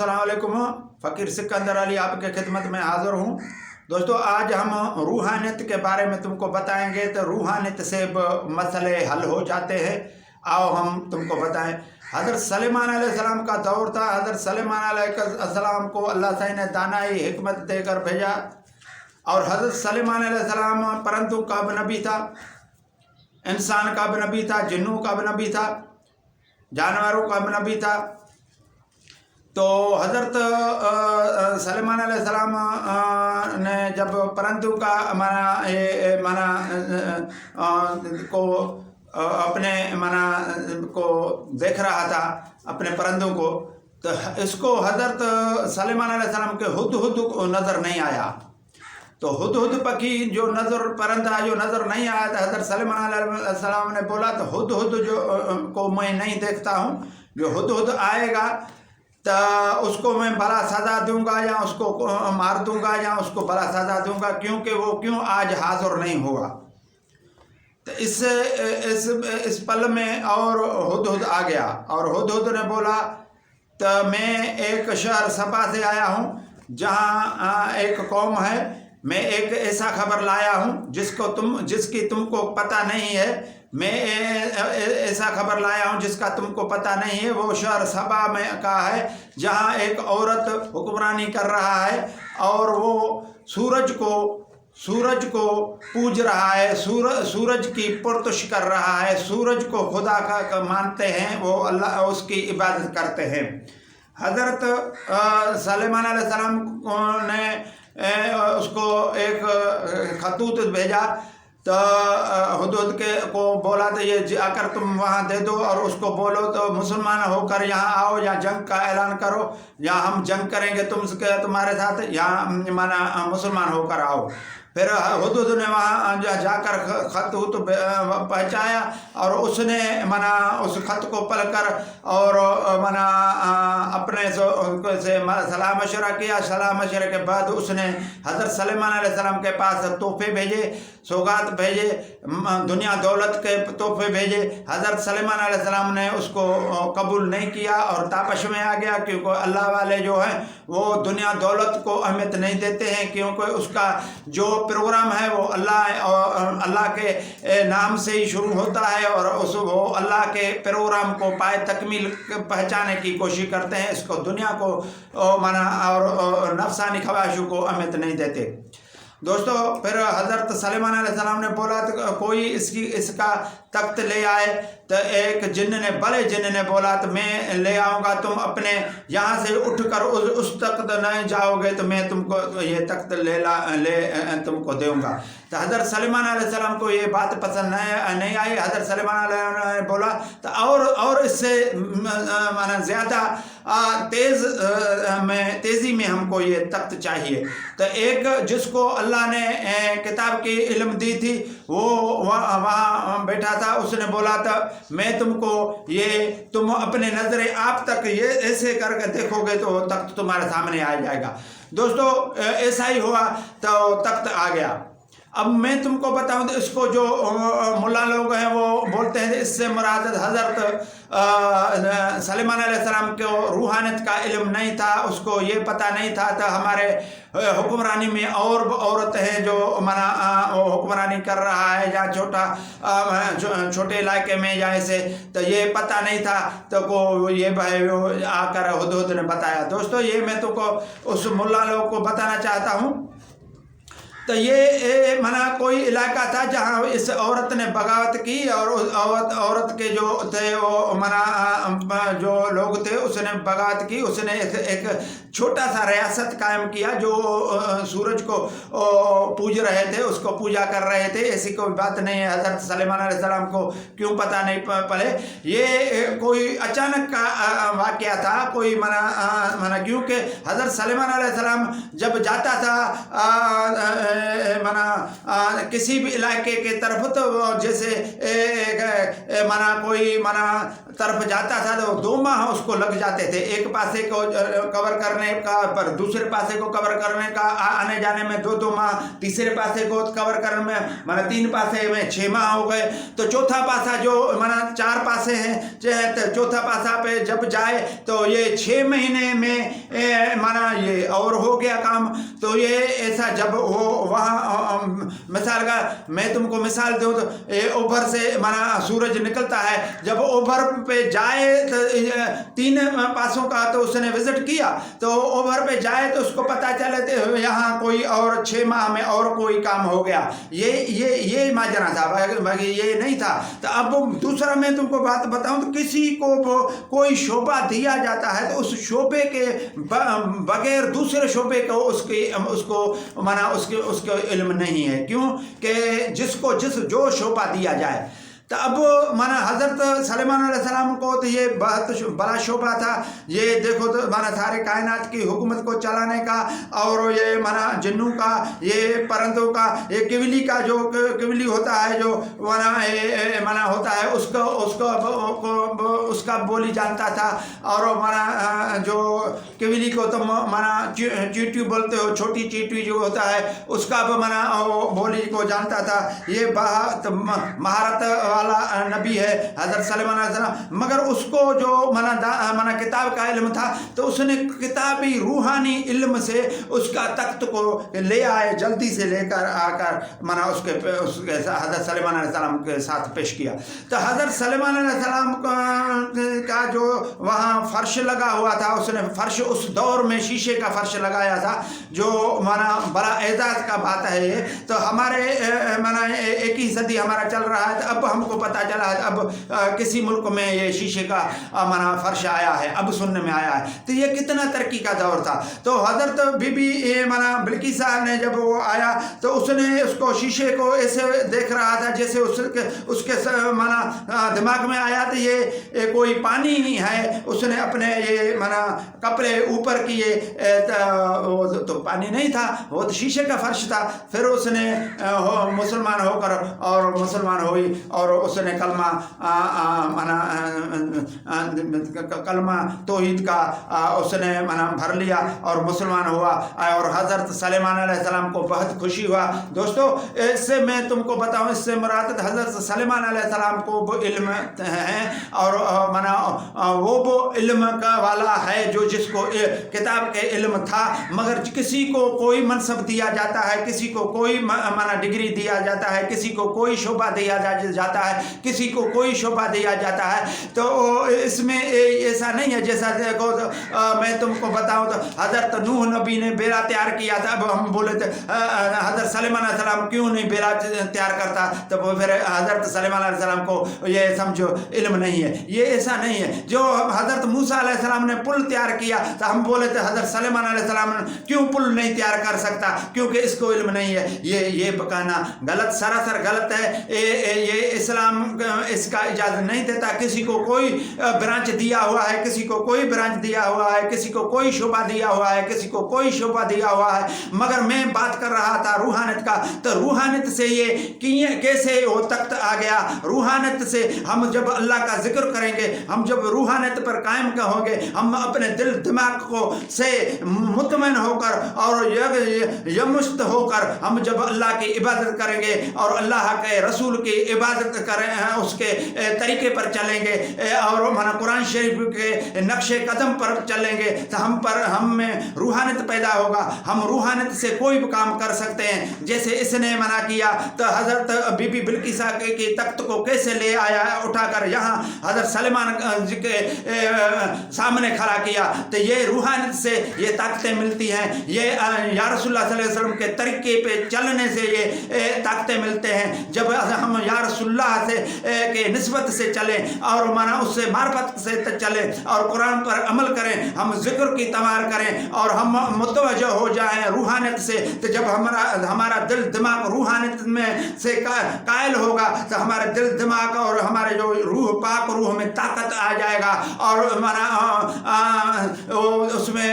السلام علیکم. فقیر سکندر علی آپ کے خدمت میں حاضر ہوں. دوستو آج ہم روحانیت کے بارے میں تم کو بتائیں گے تو روحانیت سے مسئلے حل ہو جاتے ہیں. آؤ ہم تم کو بتائیں. حضرت سلیمان علیہ السلام کا دور تھا. حضرت سلیمان علیہ السلام کو اللہ تعالیٰ نے دانائی حکمت دے کر بھیجا. اور حضرت سلیمان علیہ السلام پرندوں کا بھی نبی تھا، انسان کا بھی نبی تھا، جنوں کا بھی نبی تھا، جانوروں کا بھی نبی تھا. تو حضرت سلیمان علیہ السلام نے جب پرندوں کا اپنے کو دیکھ رہا تھا، اپنے پرندوں کو، تو اس کو حضرت سلیمان علیہ السلام کے ہدہد کو نظر نہیں آیا. تو ہدہد پکی جو پرندہ جو نظر نہیں آیا تھا، حضرت سلیمان علیہ السلام نے بولا تو ہدہد جو کو میں نہیں دیکھتا ہوں، جو ہدہد آئے گا تو اس کو میں بڑا سزا دوں گا، یا اس کو مار دوں گا، یا اس کو بڑا سزا دوں گا، کیونکہ وہ کیوں آج حاضر نہیں ہوگا. تو اس پل میں اور ہدہد آ گیا. اور ہدہد نے بولا تو میں ایک شہر سبا سے آیا ہوں جہاں ایک قوم ہے. میں ایک ایسا خبر لایا ہوں جس کی تم کو پتہ نہیں ہے. میں ایسا خبر لایا ہوں جس کا تم کو پتہ نہیں ہے. وہ شہر سبا میں کا ہے جہاں ایک عورت حکمرانی کر رہا ہے، اور وہ سورج کو پوج رہا ہے، سورج کی پرستش کر رہا ہے، سورج کو خدا کا مانتے ہیں، وہ اللہ اس کی عبادت کرتے ہیں. حضرت سلیمان علیہ السلام نے اس کو ایک خطوط بھیجا. تو ہدہد کو بولا تو یہ جا کر تم وہاں دے دو، اور اس کو بولو تو مسلمان ہو کر یہاں آؤ، یا جنگ کا اعلان کرو، یا ہم جنگ کریں گے تمہارے ساتھ، یا مسلمان ہو کر آؤ. پھر ہدہد نے وہاں جا کر خط پہنچایا، اور اس نے اس خط کو پڑھ کر اور اپنے سے صلاح مشورہ کیا. صلاح مشورے کے بعد اس نے حضرت سلیمان علیہ السلام کے پاس تحفے بھیجے، سوغات بھیجے، دنیا دولت کے تحفے بھیجے. حضرت سلیمان علیہ السلام نے اس کو قبول نہیں کیا اور تاپش میں آ گیا، کیونکہ اللہ والے جو ہیں وہ دنیا دولت کو اہمیت نہیں دیتے ہیں، کیونکہ اس کا جو پروگرام ہے وہ اللہ کے نام سے ہی شروع ہوتا ہے، اور وہ اللہ کے پروگرام کو پائے تکمیل پہنچانے کی کوشش کرتے ہیں. اس کو دنیا کو اور نفسانی خواہشوں کو اہمیت نہیں دیتے. دوستو پھر حضرت سلیمان علیہ السلام نے بولا تو کوئی اس کا تخت لے آئے. تو ایک بڑے جن نے بولا تو میں لے آؤں گا، تم اپنے یہاں سے اٹھ کر اس تخت نہیں جاؤ گے تو میں تم کو یہ تخت تم کو دوں گا. تو حضرت سلیمان علیہ السلام کو یہ بات پسند نہیں آئی. حضرت سلیمان علیہ السلام نے بولا تو اور اس سے زیادہ تیزی میں ہم کو یہ تخت چاہیے. تو ایک جس کو اللہ نے کتاب کی علم دی تھی وہ وہاں بیٹھا تھا. اس نے بولا تھا میں تم کو تم اپنے نظر آپ تک یہ ایسے کر کے دیکھو گے تو تخت تمہارے سامنے آ جائے گا. دوستو ایسا ہی ہوا تو تخت آ گیا. اب میں تم کو بتاؤں تو اس کو جو ملا لوگ ہیں وہ بولتے ہیں اس سے مراد حضرت سلیمان علیہ السلام کو روحانیت کا علم نہیں تھا، اس کو یہ پتہ نہیں تھا. تو ہمارے حکمرانی میں اور عورت ہیں جو حکمرانی کر رہا ہے، یا چھوٹے علاقے میں یا ایسے، تو یہ پتہ نہیں تھا. تو یہ بھائی آ کر ہدہد نے بتایا. دوستو یہ میں تو کو اس ملا لوگ کو بتانا چاہتا ہوں. تو یہ کوئی علاقہ تھا جہاں اس عورت نے بغاوت کی، اور عورت کے جو تھے وہ جو لوگ تھے اس نے بغاوت کی. اس نے ایک چھوٹا سا ریاست قائم کیا جو سورج کو پوج رہے تھے، اس کو پوجا کر رہے تھے. ایسی کوئی بات نہیں ہے. حضرت سلیمان علیہ السلام کو کیوں پتہ نہیں پڑے؟ یہ کوئی اچانک کا واقعہ تھا. کوئی کیونکہ حضرت سلیمان علیہ السلام جب جاتا تھا منا کسی بھی علاقے کے طرف تو جیسے منا کوئی منا طرف جاتا تھا تو 2 ماہ اس کو لگ جاتے تھے، ایک پاسے کو کور کرنے کا پر دوسرے پاسے کو کور کرنے کا آنے جانے میں 2 ماہ، تیسرے پاسے کو کور کرنے میں منا 3 پاسے میں 6 ماہ ہو گئے۔ تو چوتھا پاسا جو منا 4 پاسے ہیں، چوتھا پاسا پہ جب جائے تو یہ 6 مہینے میں منا یہ اور ہو گیا کام۔ تو یہ ایسا جب وہ وہاں مثال کا میں تم کو مثال دوں تو اوبھر سے منا سورج نکلتا ہے، جب اوبھر پہ جائے تو 3 پاسوں کا تو اس نے وزٹ کیا، تو اوبھر پہ جائے تو اس کو پتہ چلے تو یہاں کوئی اور 6 ماہ میں اور کوئی کام ہو گیا۔ یہ ماجرا تھا، باقی یہ نہیں تھا۔ تو اب دوسرا میں تم کو بات بتاؤں تو کسی کو کوئی شعبہ دیا جاتا ہے تو اس شعبے کے بغیر دوسرے شعبے کو اس کو علم نہیں ہے، کیوں کہ جو شعبہ دیا جائے۔ تو اب مانا حضرت سلیمان علیہ السلام کو تو یہ بہت بڑا شعبہ تھا، یہ دیکھو تو مانا سارے کائنات کی حکومت کو چلانے کا، اور یہ مانا جنوں کا، یہ پرندوں کا، یہ قولی کا جو قولی ہوتا ہے جو مانا ہوتا ہے اس کا بولی جانتا تھا، اور مانا جو قولی کو تو مانا چیٹی بولتے ہو، چھوٹی چیٹی جو ہوتا ہے اس کا بھی مانا بولی کو جانتا تھا۔ یہ بہت مہارت والا نبی ہے حضرت سلیمان علیہ السلام، مگر اس کو جو منا کتاب کا علم تھا تو اس نے کتابی روحانی علم سے اس کا تخت کو لے آئے، جلدی سے لے کر آ کر منا اس کے حضرت سلیمان علیہ السلام کے ساتھ پیش کیا۔ تو حضرت سلیمان علیہ السلام کا جو وہاں فرش لگا ہوا تھا، اس نے فرش اس دور میں شیشے کا فرش لگایا تھا، جو منا بڑا اعزاز کا بات ہے یہ۔ تو ہمارے منا 21 صدی ہمارا چل رہا ہے، تو اب ہم کو پتہ چلا ہے اب کسی ملک میں یہ شیشے کا منا فرش آیا ہے، اب سننے میں آیا ہے۔ تو یہ کتنا ترقی کا دور تھا۔ تو حضرت بی بی منا بلقیسہ نے جب وہ آیا تو اس نے اس کو شیشے کو ایسے دیکھ رہا تھا جیسے اس کے منا دماغ میں آیا تو یہ کوئی پانی ہے۔ اس نے اپنے یہ منا کپڑے اوپر کیے تو پانی نہیں تھا، وہ تو شیشے کا فرش تھا۔ پھر اس نے مسلمان ہو کر اور مسلمان ہوئی، اور اس نے کلمہ توحید کا اس نے منا بھر لیا اور مسلمان ہوا، اور حضرت سلیمان علیہ السلام کو بہت خوشی ہوا۔ دوستو اس سے میں تم کو بتاؤں، اس سے مراد حضرت سلیمان علیہ السلام کو وہ علم ہے، اور منا وہ علم کا والا ہے جو جس کو کتاب کے علم تھا، مگر کسی کو کوئی منصب دیا جاتا ہے، کسی کو کوئی منا ڈگری دیا جاتا ہے، کسی کو کوئی شعبہ دیا جاتا ہے، کسی کو کوئی شعبہ دیا جاتا ہے۔ تو اس میں ایسا نہیں ہے جیسا دیکھو میں تم کو بتاؤں تو حضرت نوح نبی نے بیڑا تیار کیا تھا، اب ہم بولے تھے حضرت سلیمان علیہ السلام کیوں نہیں بیڑا تیار کرتا، تو پھر حضرت سلیمان علیہ السلام کو یہ سمجھو علم نہیں ہے، یہ ایسا نہیں ہے۔ جو حضرت موسیٰ علیہ السلام نے پل تیار کیا تو ہم بولے تھے حضرت سلیمان علیہ السلام کیوں پل نہیں تیار کر سکتا، کیونکہ اس کو علم نہیں ہے۔ یہ بکانا غلط، سراسر غلط ہے۔ یہ اسلام اس کا اجازت نہیں دیتا کسی کو کوئی برانچ دیا ہوا ہے، کسی کو کوئی برانچ دیا ہوا ہے، کسی کو کوئی شعبہ دیا ہوا ہے، کسی کو کوئی شعبہ دیا ہوا ہے۔ مگر میں بات کر رہا تھا روحانیت کا، تو روحانیت سے یہ کیسے وہ تخت آ گیا۔ روحانیت سے ہم جب اللہ کا ذکر کریں گے، ہم جب روحانیت پر قائم ہوں گے، ہم اپنے دل دماغ کو سے مطمئن ہو کر اور یمست ہو کر ہم جب اللہ کی عبادت کریں گے اور اللہ کے رسول کی عبادت کریں، اس کے طریقے پر چلیں گے اور قرآن شریف کے نقش قدم پر چلیں گے تو ہم میں روحانیت پیدا ہوگا۔ ہم روحانیت سے کوئی بھی کام کر سکتے ہیں۔ جیسے اس نے منع کیا تو حضرت بی بی بلقیسہ کے تخت کو کیسے لے آیا اٹھا کر یہاں حضرت سلیمان کے سامنے کھڑا کیا، تو یہ روحانیت سے یہ طاقتیں ملتی ہیں۔ یہ یا رسول اللہ صلی اللہ علیہ وسلم کے طریقے پہ چلنے سے یہ طاقتیں ملتے ہیں۔ جب ہم یا رسول اللہ سے کے نسبت سے چلیں اور مانا اس سے معرفت سے چلیں اور قرآن پر عمل کریں، ہم ذکر کی تمار کریں اور ہم متوجہ ہو جائیں روحانیت سے، تو جب ہمارا دل دماغ روحانیت میں سے قائل ہوگا تو ہمارے دل دماغ اور ہمارے جو روح پاک روح میں طاقت آ جائے گا، اور مانا اس میں